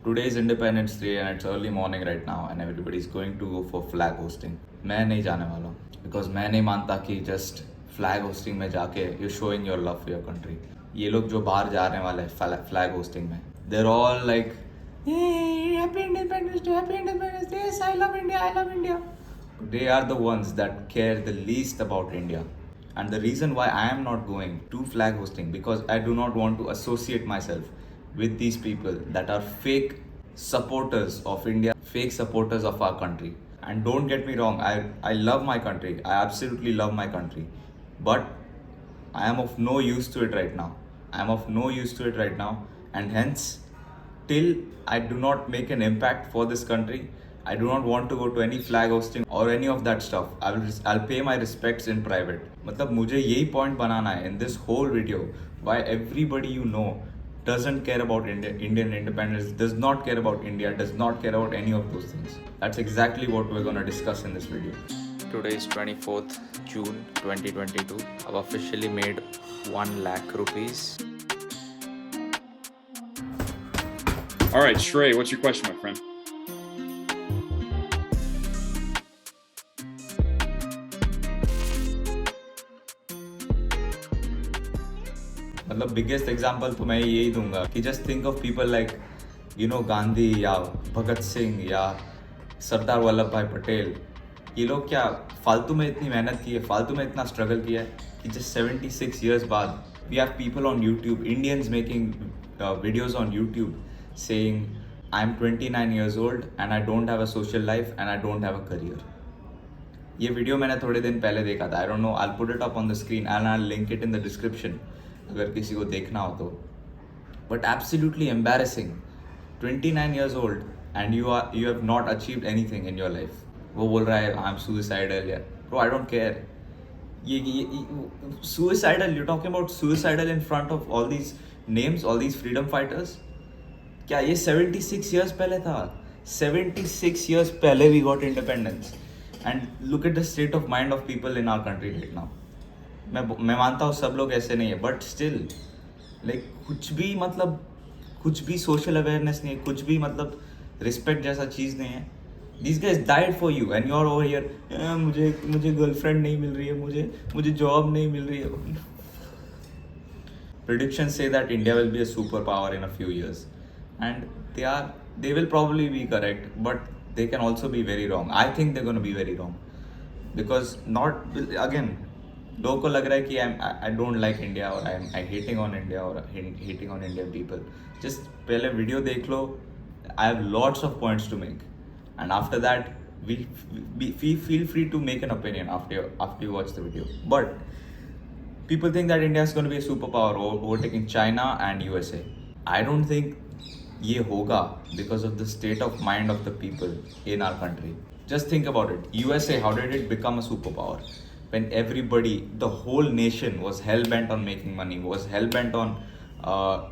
Today is Independence Day and it's early morning right now and everybody's going to go for flag hosting. मैं नहीं जाने वाला हूँ because मैं नहीं मानता कि just flag hosting में जाके you're showing your love for your country. ये लोग जो बाहर जाने वाले हैं flag hosting में, they're all like, hey, happy Independence Day, happy Independence Day, yes, I love India, I love India. They are the ones that care the least about India. And the reason why I am not going to flag hosting because I do not want to associate myself with these people that are fake supporters of India, fake supporters of our country. And don't get me wrong, I love my country. I absolutely love my country. But I am of no use to it right now. I am of no use to it right now. And hence, till I do not make an impact for this country, I do not want to go to any flag hosting or any of that stuff. I'll pay my respects in private. मतलब मुझे यही point बनाना है in this whole video why everybody you know doesn't care about Indian independence, does not care about India, does not care about any of those things. That's exactly what we're going to discuss in this video. Today is 24th June 2022. I've officially made 1 lakh rupees. All right, Shrey, what's your question, my friend? मतलब biggest example तो मैं यही दूंगा कि just think of people like Gandhi या भगत सिंह या सरदार वल्लभ भाई पटेल. ये लोग क्या फालतू में इतनी मेहनत की है, फालतू में इतना स्ट्रगल किया है कि जस्ट 76 years बाद we have people on YouTube, Indians making videos on YouTube saying I am 29 years old and I don't have a social life and I don't have a career. ये video मैंने थोड़े दिन पहले देखा था. I don't know, I put it up on the screen and I link it in the description अगर किसी को देखना हो तो. But absolutely embarrassing, 29 years old and you have not achieved anything in your life. वो बोल रहा है आई एम सुसाइडल. यार ब्रो, आई डोंट केयर. ये suicidal, you talking about suicidal in front of all these names, all these freedom fighters. क्या ये 76 years पहले था? 76 years पहले we got independence. And look at the state of mind of people in our country right now. मैं मानता हूँ सब लोग ऐसे नहीं है, बट स्टिल लाइक कुछ भी सोशल अवेयरनेस नहीं है, कुछ भी मतलब रिस्पेक्ट जैसा चीज़ नहीं है. These guys died for you and you're over here, मुझे गर्लफ्रेंड नहीं मिल रही है, मुझे जॉब नहीं मिल रही है. Predictions say that India will be a superpower in a few years, and they will probably be correct, but they can also be very wrong. I think they're going to be very wrong because again, लोगों को लग रहा है कि I don't like India or I'm hating on India or hating on Indian people. Just पहले video देख लो. I have lots of points to make, and after that we feel free to make an opinion after you watch the video. But people think that India is going to be a superpower overtaking China and USA. I don't think ये होगा because of the state of mind of the people in our country. Just think about it. USA, how did it become a superpower? When everybody, the whole nation was hell-bent on making money, was hell-bent on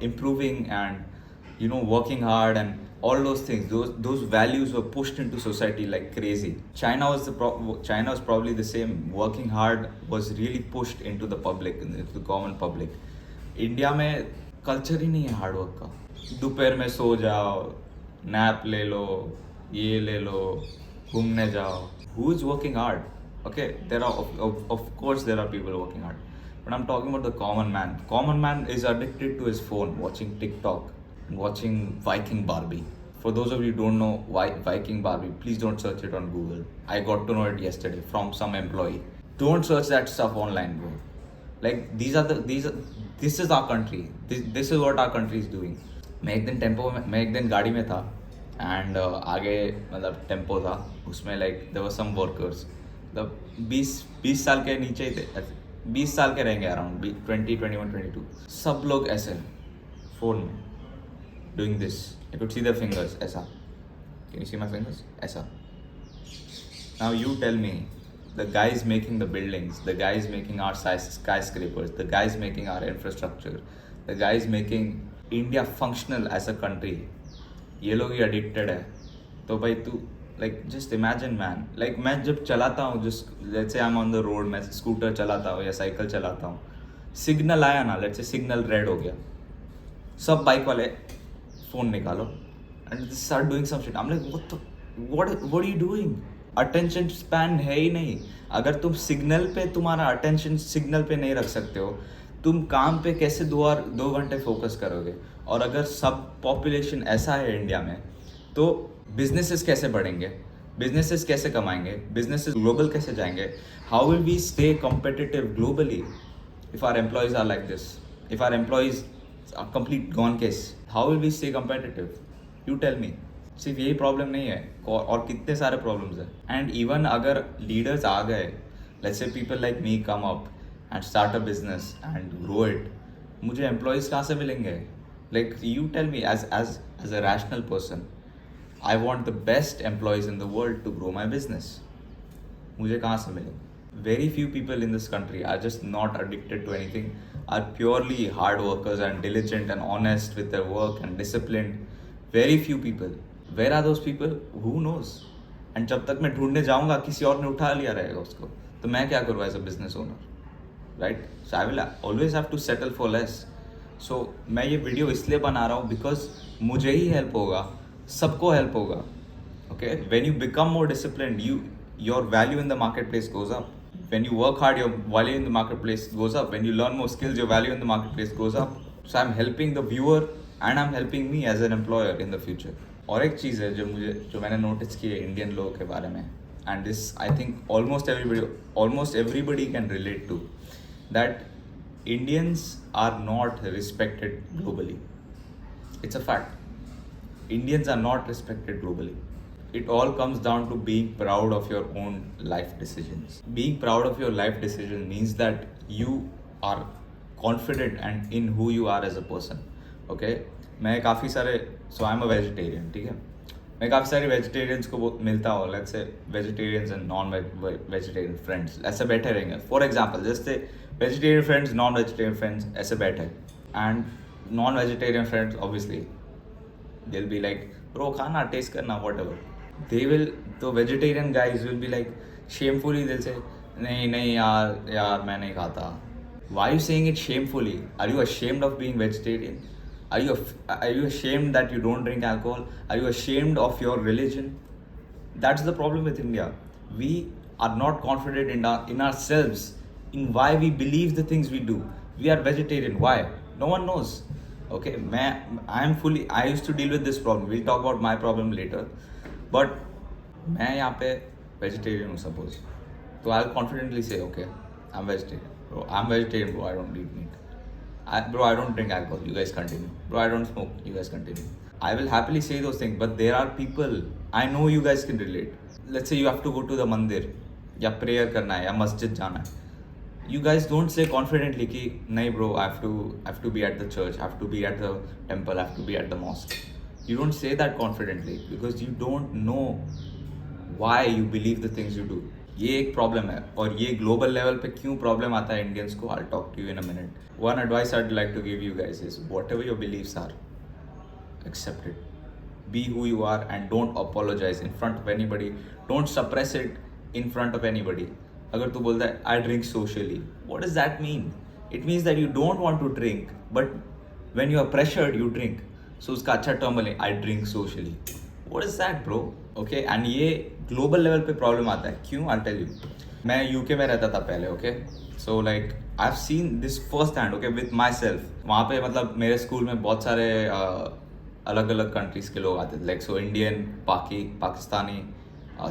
improving and working hard and all those things. Those values were pushed into society like crazy. China was probably the same. Working hard was really pushed into the public, into the common public. India में culture ही नहीं है hard work का. दोपहर में सो जाओ, nap ले लो, ये ले लो, घूमने जाओ. Who is working hard? Okay, there are of course there are people working hard, but I'm talking about the common man. Common man is addicted to his phone, watching TikTok and watching Viking Barbie. For those of you who don't know Viking Barbie, please don't search it on Google. I got to know it yesterday from some employee. Don't search that stuff online, bro. Like this is our country. This is what our country is doing. मैं एक दिन गाड़ी में था and आगे मतलब tempo था, उसमें like there were some workers, मतलब 20 साल के नीचे ही थे, 20 साल के रहेंगे अराउंड 20, 21, 22. सब लोग ऐसे फ़ोन में doing this. I could see the fingers ऐसा. Can you see my fingers ऐसा. Now you tell me, the guys making the buildings, the guys making our skyscrapers, the guys making our infrastructure, the guys making India functional as a country, ये लोग ही addicted है. तो भाई तू like just imagine man, like मैं जब चलाता हूँ, just let's say I am on the road, मैं स्कूटर चलाता हूँ या साइकिल चलाता हूँ, सिग्नल आया ना, लेट्स से सिग्नल रेड हो गया, सब बाइक वाले फ़ोन निकालो, and they start doing some shit. I'm like, what are you doing? Attention span है ही नहीं. अगर तुम सिग्नल पे तुम्हारा अटेंशन सिग्नल पे नहीं रख सकते हो, तुम काम पे कैसे 2 घंटे फोकस करोगे? और अगर सब पॉपुलेशन ऐसा है इंडिया में, तो बिजनेसेस कैसे बढ़ेंगे? बिजनेसेस कैसे कमाएंगे? बिजनेसेस ग्लोबल कैसे जाएंगे? How will we stay competitive globally if our employees are like this? If our employees are complete gone case, how will we stay competitive? You tell me. सिर्फ यही problem नहीं है, और कितने सारे प्रॉब्लम्स हैं. एंड इवन अगर leaders आ गए, let's say people like me come up and start a business and grow it, मुझे एम्प्लॉयज़ कहाँ से मिलेंगे? Like you tell me, as a rational person, I want the best employees in the world to grow my business. मुझे कहाँ से मिलेंगे? Very few people in this country are just not addicted to anything, are purely hard workers and diligent and honest with their work and disciplined. Very few people. Where are those people? Who knows? And जब तक मैं ढूंढने जाऊंगा, किसी और ने उठा लिया रहेगा उसको, तो मैं क्या करूँ as a business owner, right? So I will always have to settle for less. So मैं ये वीडियो इसलिए बना रहा हूँ because मुझे ही हेल्प होगा, सबको हेल्प होगा. Okay? When you become more disciplined, your value in the marketplace goes up. When you work hard, your value in the marketplace goes up. When you learn more skills, your value in the marketplace goes up. So I'm helping the viewer and I'm helping me as an employer in the future. और एक चीज़ है जो मैंने notice की है Indian लोगों के बारे में, and this I think almost everybody can relate to, that Indians are not respected globally. It's a fact. Indians are not respected globally. It all comes down to being proud of your own life decisions. Being proud of your life decision means that you are confident and in who you are as a person. Okay? मैं काफ़ी सारे, so I'm a vegetarian, ठीक है? मैं काफ़ी सारे vegetarians को मिलता हूँ, let's say vegetarians and non-vegetarian friends ऐसे बैठे रहेंगे. For example, जैसे vegetarian friends, non-vegetarian friends ऐसे बैठे, and non-vegetarian friends obviously they'll be like, bro खाना taste करना whatever. They will, the vegetarian guys will be like shamefully they'll say, नहीं यार मैं नहीं खाता. Why are you saying it shamefully? Are you ashamed of being vegetarian? Are you ashamed that you don't drink alcohol? Are you ashamed of your religion? That's the problem with India. We are not confident in ourselves, in why we believe the things we do. We are vegetarian. Why? No one knows. Okay, I used to deal with this problem. We'll talk about my problem later. But मैं यहाँ पे vegetarian हूँ suppose, तो I'll confidently say, okay, I'm vegetarian. Bro, I'm vegetarian, bro. I don't eat meat. Bro, I don't drink alcohol. You guys continue. Bro, I don't smoke. You guys continue. I will happily say those things, but there are people, I know you guys can relate. Let's say you have to go to the mandir, या prayer करना है, या masjid जाना है. You guys don't say confidently कि नहीं bro, I have to be at the church, I have to be at the temple, I have to be at the mosque. You don't say that confidently because you don't know why you believe the things you do. ये एक problem है, और ये global level पे क्यों problem आता है Indians को, I'll talk to you in a minute. One advice I'd like to give you guys is whatever your beliefs are, accept it. Be who you are and don't apologize in front of anybody. Don't suppress it in front of anybody. अगर तू बोलता है I drink socially, what does that mean? It means that you don't want to drink, but when you are pressured, you drink. So उसका अच्छा term बोले I drink socially. What is that, bro? Okay, and ये global level पे problem आता है. क्यों? I'll tell you. मैं UK में रहता था पहले, okay? So like I've seen this first hand, okay, with myself. वहाँ पे मतलब मेरे स्कूल में बहुत सारे अलग अलग कंट्रीज़ के लोग आते थे, like so Indian, Pakistani,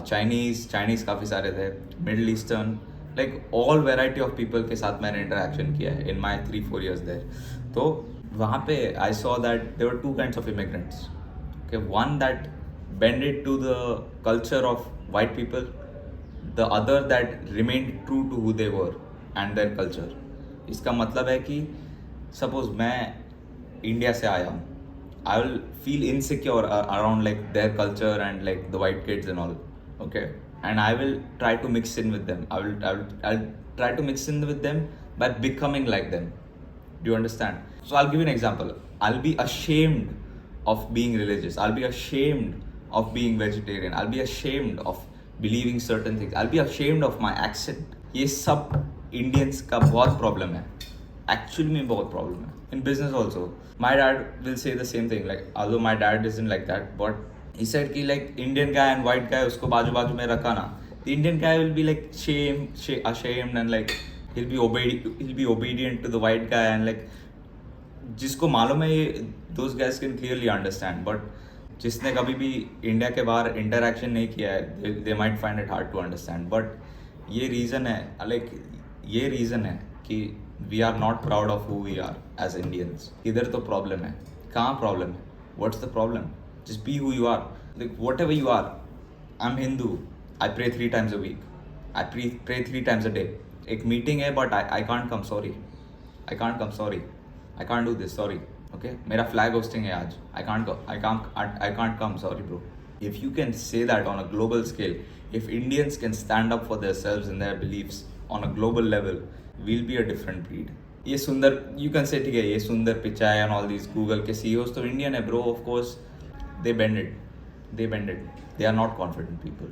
Chinese काफ़ी सारे थे, middle eastern, like all variety of people के साथ मैंने इंटरेक्शन किया है इन माई 3-4 years देयर. तो वहाँ पे I saw that there were 2 kinds of immigrants. Okay, one that bended to the culture of white people, the other that remained true to who they were and their culture. इसका मतलब है कि suppose मैं India से आया हूँ, I will feel insecure around like their culture and like the white kids and all, okay, and I will try to mix in with them. I'll try to mix in with them by becoming like them. Do you understand? So I'll give you an example. I'll be ashamed of being religious. I'll be ashamed of being vegetarian. I'll be ashamed of believing certain things. I'll be ashamed of my accent. ये सब Indians का बहुत problem है. Actually में बहुत problem है in business also. My dad will say the same thing, like although my dad isn't like that, but he said कि like Indian guy and white guy उसको बाजू बाजू में रखा ना, the Indian guy will be like ashamed and like he'll be obedient to the white guy, and like जिसको मालूम है ये those guys can clearly understand, but जिसने कभी भी इंडिया के बाहर इंटरेक्शन नहीं किया है they might find it hard to understand. But ये रीज़न है, like ये रीज़न है कि we are not proud of who we are as Indians. इधर तो प्रॉब्लम है. कहाँ प्रॉब्लम है? What's the problem? Just be who you are. Like whatever you are. I'm Hindu. I pray 3 times a week. I pray 3 times a day. एक meeting है but I can't come, sorry. I can't come, sorry. I can't do this, sorry. Okay? मेरा flag hosting है आज. I can't come, sorry bro. If you can say that on a global scale, if Indians can stand up for themselves and their beliefs on a global level, we'll be a different breed. ये सुंदर, you can say ठीक है, ये सुंदर Pichai and all these Google के CEOs तो Indian है bro, of course they bend it. They are not confident people.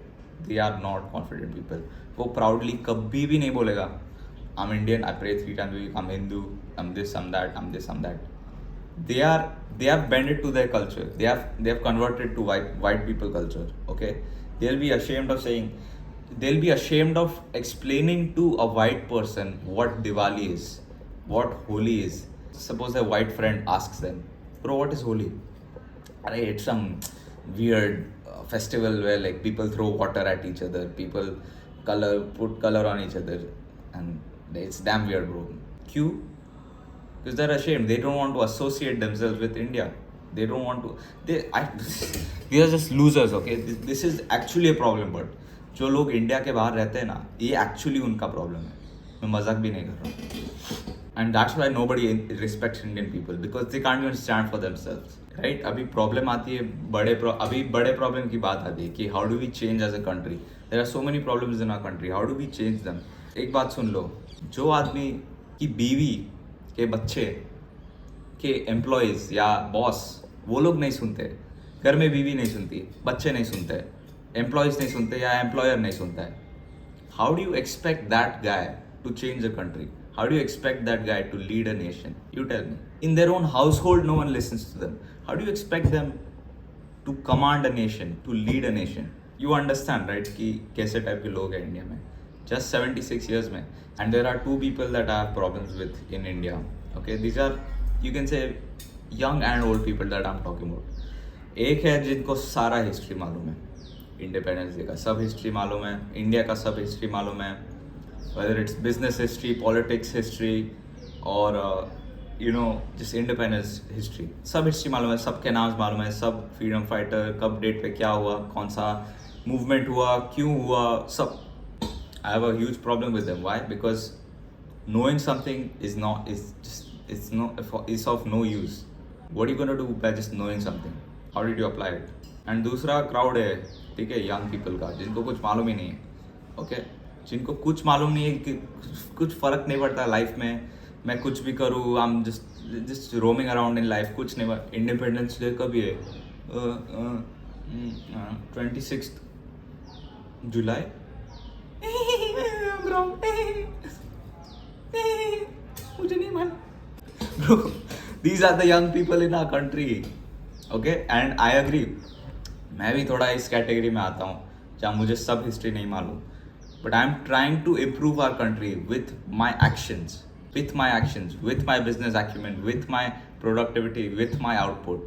वो proudly कभी भी नहीं बोलेगा I'm Indian, I pray 3 times a week, I'm Hindu, I'm this, I'm that, I'm this, I'm that. They have bended to their culture. They have converted to white people culture. Okay, they'll be ashamed of explaining to a white person what Diwali is, what Holi is. Suppose a white friend asks them, bro, what is Holi? It's some weird festival where like people throw water at each other, people put color on each other, and it's damn weird, bro. Q? Because they're ashamed. They don't want to associate themselves with India. They don't want to. These are just losers, okay? This is actually a problem, but जो लोग India के बाहर रहते हैं ना, ये actually उनका problem है. मैं मजाक भी नहीं कर रहा हूँ. And that's why nobody respects Indian people, because they can't even stand for themselves, right? अभी प्रॉब्लम आती है अभी बड़े प्रॉब्लम की बात आती है कि how do we change as a country? There are so many problems in our country. How do we change them? एक बात सुन लो, जो आदमी की बीवी के बच्चे के एम्प्लॉयज़ या बॉस वो लोग नहीं सुनते, घर में बीवी नहीं सुनती, बच्चे नहीं सुनते, एम्प्लॉयज़ नहीं सुनते या एम्प्लॉयर नहीं सुनता है, how do you expect that guy to change a country? How do you expect that guy to lead a nation? You tell me. In their own household, no one listens to them. How do you expect them to command a nation, to lead a nation? You understand, right? कि कैसे type के लोग हैं India में. Just 76 years में. And there are 2 people that I have problems with in India. Okay, these are, you can say, young and old people that I'm talking about. एक है जिनको सारा हिस्ट्री मालूम है. इंडिपेंडेंस डे का सब हिस्ट्री मालूम है. इंडिया का सब हिस्ट्री मालूम है. Whether it's business history, politics history, or just independence history, सब हिस्ट्री मालूम है, सबके नाम मालूम है, सब फ्रीडम फाइटर कब डेट पे क्या हुआ, कौन सा मूवमेंट हुआ, क्यों हुआ, सब. I have a huge problem with them. Why? Because knowing something is of no use. What are you gonna do by just knowing something? How did you apply it? And दूसरा crowd है, ठीक है, young people का, जिनको कुछ मालूम ही नहीं है. Okay? जिनको कुछ मालूम नहीं है कि कुछ फ़र्क नहीं पड़ता लाइफ में, मैं कुछ भी करूँ, I am just roaming around in life, कुछ नहीं. इंडिपेंडेंस डे कभी है? 26 जुलाई. मुझे नहीं मालूम. Bro, these are the young people in our country. Okay? And I agree. मैं भी थोड़ा इस कैटेगरी में आता हूँ जहाँ मुझे सब हिस्ट्री नहीं मालूम. But I'm trying to improve our country with my actions, with my business acumen, with my productivity, with my output.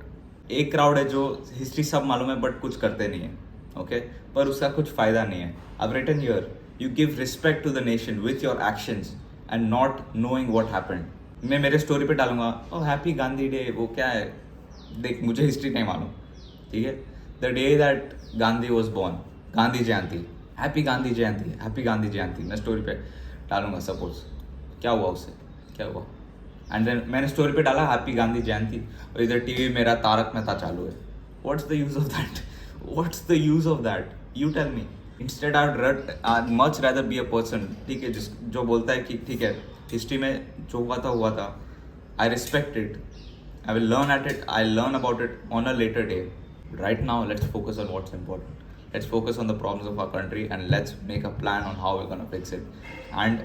एक crowd है जो history सब मालूम है but कुछ करते नहीं है, okay? पर उसका कुछ फ़ायदा नहीं है. I've written here, you give respect to the nation with your actions and not knowing what happened. मैं मेरे story पे डालूंगा, oh happy Gandhi Day, वो क्या है? देख, मुझे history नहीं मालूम, ठीक है? The day that Gandhi was born, Gandhi Jayanti. Happy Gandhi Jayanti मैं स्टोरी पे डालूंगा. सपोज क्या हुआ उससे, क्या हुआ? एंड देन मैंने स्टोरी पे डाला हैप्पी गांधी जयंती, और इधर टीवी मेरा तारक मेहता चालू है. What's the use of that? You tell me. Instead I much rather be a person, ठीक है, जो बोलता है कि ठीक है, हिस्ट्री में जो हुआ था, I respect it, I will learn about it on a later day. Right now let's focus on what's important. Let's focus on the problems of our country and let's make a plan on how we're going to fix it. And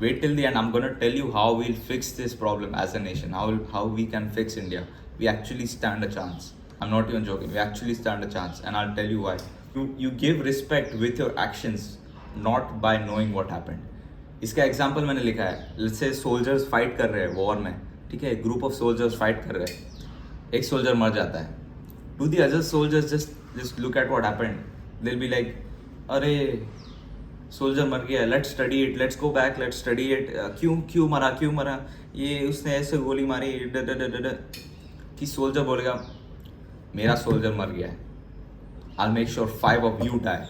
Wait till the end. I'm gonna tell you how we'll fix this problem as a nation. How we can fix India. We actually stand a chance. I'm not even joking. We actually stand a chance, and I'll tell you why. You give respect with your actions, not by knowing what happened. इसका example मैंने लिखा है. Let's say soldiers fight कर रहे हैं war में, ठीक है, ग्रुप ऑफ सोल्जर्स फाइट कर रहे हैं, एक सोल्जर मर जाता है. To the other soldiers just look at what happened. They will be like, अरे सोल्जर मर गया, let's study it, let's go back, let's study it. क्यों मरा, ये उसने ऐसे गोली मारी, कि सोल्जर बोलेगा मेरा सोल्जर मर गया है, I make sure 5 of you die.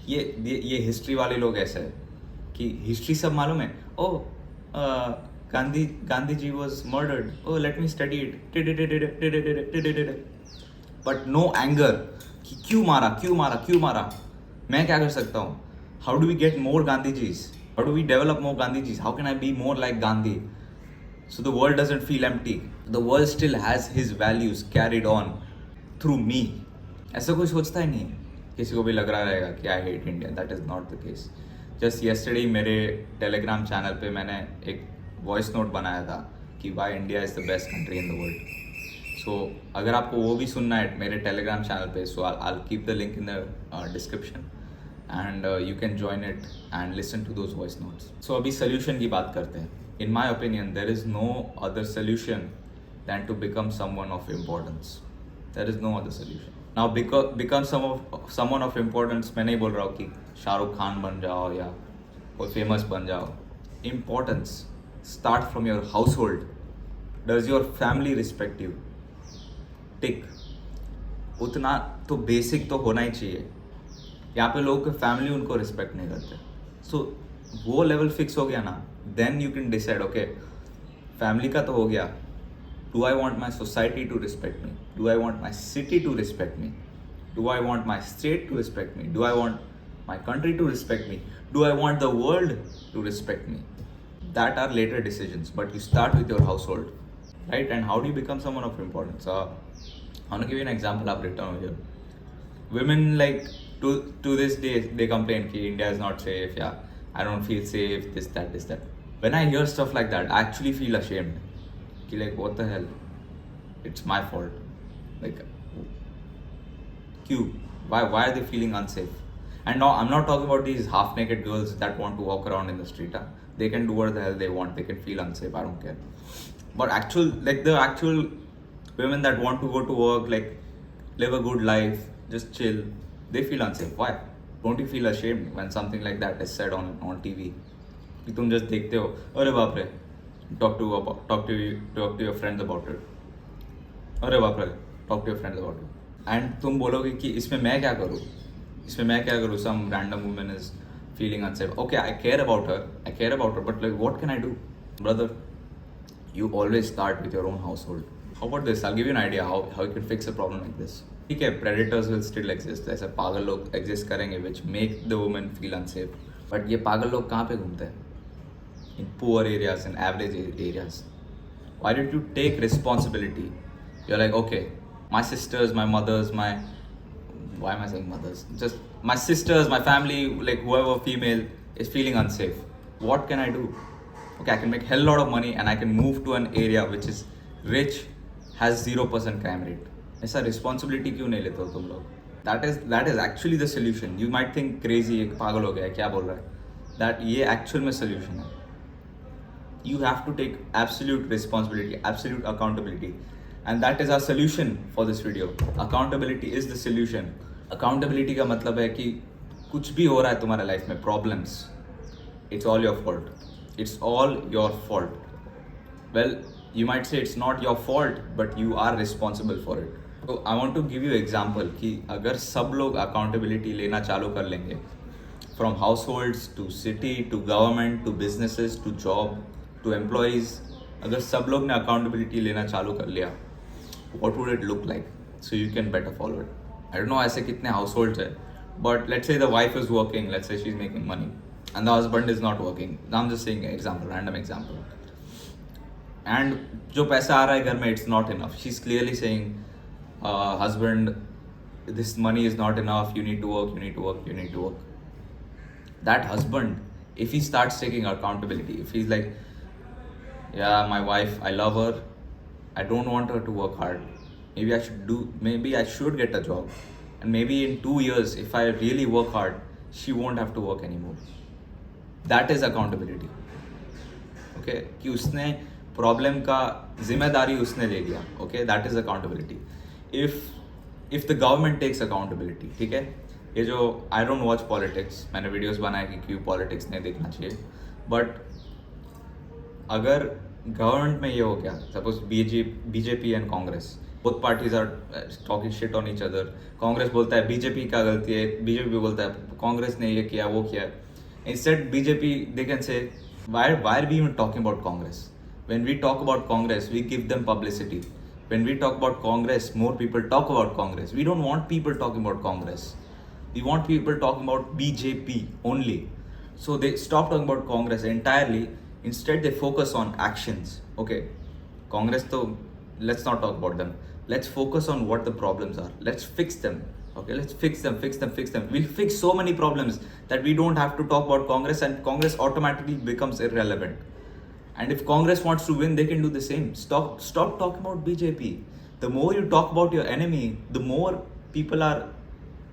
ये हिस्ट्री वाले लोग ऐसे है कि हिस्ट्री सब मालूम है. Oh Gandhi ji was murdered, oh let me study it, but no anger कि क्यों मारा. मैं क्या कर सकता हूँ? How do we get more Gandhijis? How do we develop more Gandhijis? How can I be more like Gandhi? So the world doesn't feel empty. The world still has his values carried on through me. ऐसा कोई सोचता ही नहीं है. किसी को भी लग रहा रहेगा कि I hate India. That is not the case. Just yesterday मेरे टेलीग्राम चैनल पे मैंने एक वॉइस नोट बनाया था कि why India is the best country in the world. So अगर आपको वो भी सुनना है मेरे टेलीग्राम चैनल पे, so I'll keep the link in the description and you can join it and listen to those voice notes. So अभी solution की बात करते हैं. In my opinion, there is no other solution than to become someone of importance. There is no other solution. Now, become someone of importance. मैं नहीं बोल रहा हूँ कि शाहरुख खान बन जाओ या कोई famous बन जाओ. Importance start from your household. Does your family respect you? Tick. उतना तो basic तो होना ही चाहिए. यहाँ पे लोगों के family उनको respect नहीं करते. So वो लेवल फिक्स हो गया ना, then you can decide, okay family का तो हो गया, do I want my society to respect me, do I want my city to respect me, do I want my state to respect me, do I want my country to respect me, do I want the world to respect me. That are later decisions, but you start with your household, right? And how do you become someone of importance? I want to give you an example. I've written over here. Women, like, to this day they complain कि India is not safe, yeah, I don't feel safe, this that. When I hear stuff like that, I actually feel ashamed. कि like, what the hell? It's my fault. Like, क्यों? Why are they feeling unsafe? And now I'm not talking about these half-naked girls that want to walk around in the street. They can do what the hell they want. They can feel unsafe. I don't care. But the actual women that want to go to work, like, live a good life, just chill, they feel unsafe. Why? Don't you feel ashamed when something like that is said on TV? कि तुम just देखते हो, अरे बाप रे, talk to your friends about it. अरे बाप रे, talk to your friends about it. And तुम बोलोगे कि इसमें मैं क्या करूँ? Some random woman is feeling unsafe. Okay, I care about her, but like, what can I do? Brother, you always start with your own household. How about this? I'll give you an idea how you can fix a problem like this. ठीक है, predators will still exist. ऐसे पागल लोग exist करेंगे which make the women feel unsafe. But ये पागल लोग कहाँ पे घूमते हैं? In poor areas, in average areas. Why don't you take responsibility? You're like, okay, my sisters, my mothers, why am I saying mothers? Just my sisters, my family, like whoever female is feeling unsafe. What can I do? Okay, I can make hell lot of money and I can move to an area which is rich, has 0% crime rate. ऐसा responsibility क्यों नहीं लेते हो तुम लोग? That is actually the solution. You might think crazy, एक पागल हो गया है, क्या बोल रहा है? दैट ये एक्चुअल में सोल्यूशन है. You have to take absolute responsibility, absolute accountability, and that is our solution for this video. Accountability is the solution. Accountability का मतलब है कि कुछ भी हो रहा है तुम्हारे लाइफ में, problems, it's all your fault. It's all your fault. Well, you might say it's not your fault, but you are responsible for it. So I want to give you example कि अगर सब लोग accountability लेना चालू कर लेंगे, from households to city to government to businesses to job to employees, अगर सब लोग ने accountability लेना चालू कर लिया, what would it look like? So you can better follow it. I don't know ऐसे कितने households है, but let's say the wife is working, let's say she's making money, and the husband is not working. I'm just saying example, random example. And जो पैसा आ रहा है घर में, it's not enough. She's clearly saying, husband, this money is not enough. You need to work. That husband if he starts taking accountability, if he's like, yeah, my wife, I love her, I don't want her to work hard, maybe I should get a job, and maybe in 2 years if I really work hard, she won't have to work anymore. That is accountability. Okay, कि उसने problem का जिम्मेदारी उसने ले लिया. Okay, that is accountability. If the government takes accountability, ठीक है, ये जो I don't watch politics, मैंने वीडियोस बनाए कि क्यों पॉलिटिक्स नहीं देखना चाहिए, बट अगर गवर्नमेंट में ये हो गया, suppose BJP and Congress, both parties are talking shit on each other, Congress बोलता है बीजेपी का गलती है, बीजेपी बोलता है कांग्रेस ने ये किया वो किया. Instead BJP they can say why are we even talking about Congress? When we talk about Congress, we give them publicity. When we talk about Congress, more people talk about Congress. We don't want people talking about Congress. We want people talking about BJP only. So they stop talking about Congress entirely. Instead, they focus on actions. Okay, Congress, though, let's not talk about them. Let's focus on what the problems are. Let's fix them. Okay, let's fix them. We'll fix so many problems that we don't have to talk about Congress, and Congress automatically becomes irrelevant. And if Congress wants to win, they can do the same. Stop talking about BJP. The more you talk about your enemy, the more people are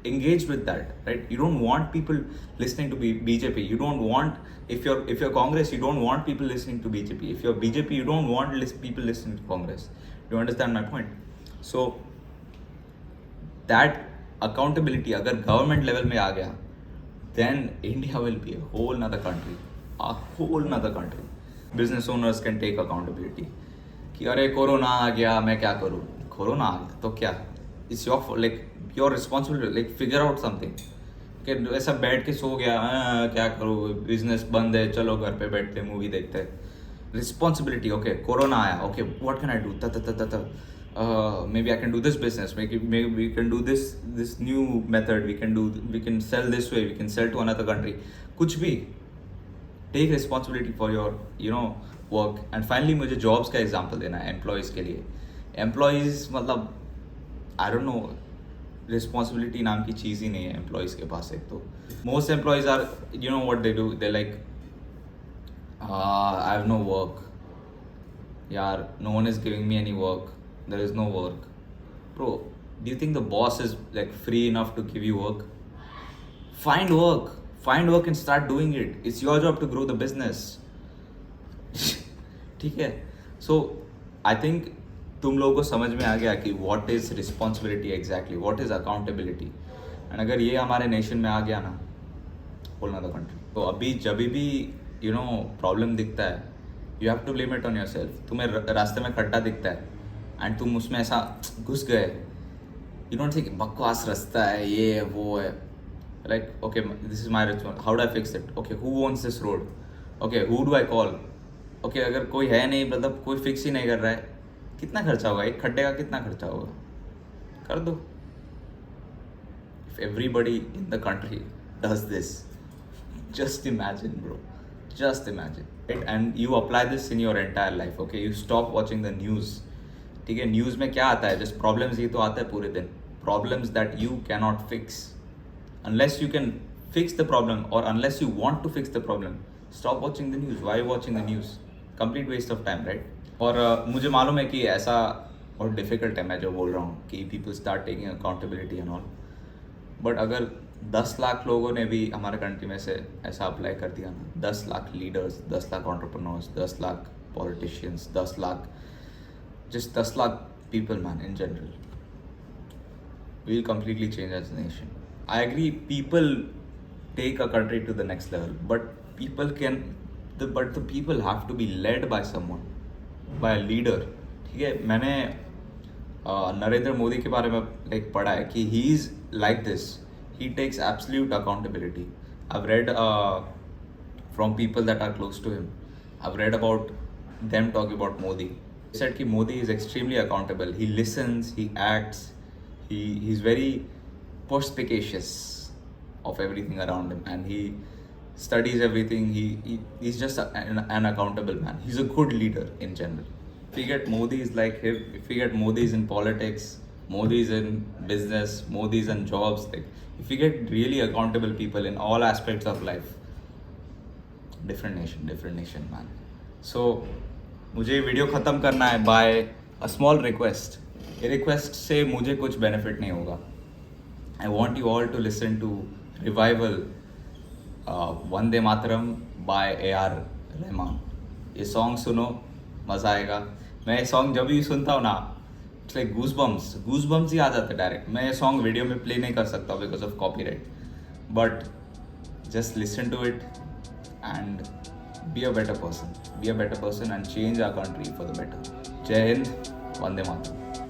engaged with that, right? You don't want people listening to BJP. You don't want, if you're Congress, you don't want people listening to BJP. If you're BJP, you don't want people listening to Congress. Do you understand my point? So that accountability अगर government level में आ गया, then India will be a whole nother country. Business owners can take accountability कि अरे corona आ गया, मैं क्या करूँ, corona आ गया तो क्या, it's your responsibility, like figure out something. कि ऐसा बैठ के सो गया, क्या करूँ, बिजनेस बंद है, चलो घर पे बैठते मूवी देखते. Responsibility, okay, कोरोना आया, okay, what can I do? Maybe I can do this business, maybe we can do this new method, we can sell this way, we can sell to another country, कुछ भी. Take responsibility for your work. And finally मुझे jobs का example देना है employees के लिए. Employees मतलब I don't know, responsibility नाम की चीज़ ही नहीं है employees के पास. एक तो most employees are, you know what they do, they're like, I have no work, yaar, no one is giving me any work, there is no work. Bro, do you think the boss is like free enough to give you work? Find work and start doing it. It's your job to grow the business. ठीक है. So I think तुम लोगों को समझ में आ गया कि what is responsibility exactly, what is accountability. And अगर ये हमारे नेशन में आ गया ना, whole nother country. तो अभी जब भी प्रॉब्लम दिखता है, you have to blame it on yourself. तुम्हें रास्ते में खड्डा दिखता है एंड तुम उसमें ऐसा घुस गए, you don't think बकवास रास्ता है, ये है वो है. Like, okay, this is my responsibility. How do I fix it? Okay, who owns this road? Okay, who do I call? Okay, अगर कोई है नहीं, मतलब कोई फिक्स ही नहीं कर रहा है, कितना खर्चा होगा, एक खड्डे का कितना खर्चा होगा, कर दो. If everybody in the country does this, just imagine, bro, just imagine. And you apply this in your entire life. Okay, you stop watching the news. ठीक है, न्यूज़ में क्या आता है, जस्ट प्रॉब्लम्स ही तो आता है पूरे दिन, problems that you cannot fix. Unless you can fix the problem और unless you want to fix the problem, stop watching the news. Why watching the news? Complete waste of time, right? और मुझे मालूम है कि ऐसा बहुत difficult है मैं जो बोल रहा हूँ कि people start taking accountability and all, but अगर 10 लाख लोगों ने भी हमारे कंट्री में से ऐसा अप्लाई कर दिया ना, 10 lakh leaders, 10 lakh entrepreneurs, 10 lakh politicians, 10 lakh, just 10 lakh people, man, in general, we'll completely change as a nation. I agree, people take a country to the next level, but the people have to be led by someone, by a leader. ठीक है, मैंने नरेंद्र मोदी के बारे में पढ़ा है कि he is like this, he takes absolute accountability. I've read from people that are close to him, I've read about them talking about Modi. Said कि Modi is extremely accountable. He listens, he acts, he's very perspicacious of everything around him, and he studies everything. He's just an accountable man. He's a good leader in general. If we get Modis like him, if we get Modis in politics, Modis in business, Modis in jobs, if we get really accountable people in all aspects of life, different nation man. So मुझे video ख़त्म करना है bye a small request. ये request से मुझे कुछ benefit नहीं होगा. I want you all to listen to Revival Vande Mataram by AR Rahman. ये सॉन्ग सुनो, मज़ा आएगा. मैं ये सॉन्ग जब भी सुनता हूँ ना, इट्स लाइक गूजबम्स ही आ जाते हैं डायरेक्ट. मैं ये सॉन्ग वीडियो में प्ले नहीं कर सकता because of copyright, but just listen to it and be a better person and change our country for the better. Jai Hind, Vande Mataram.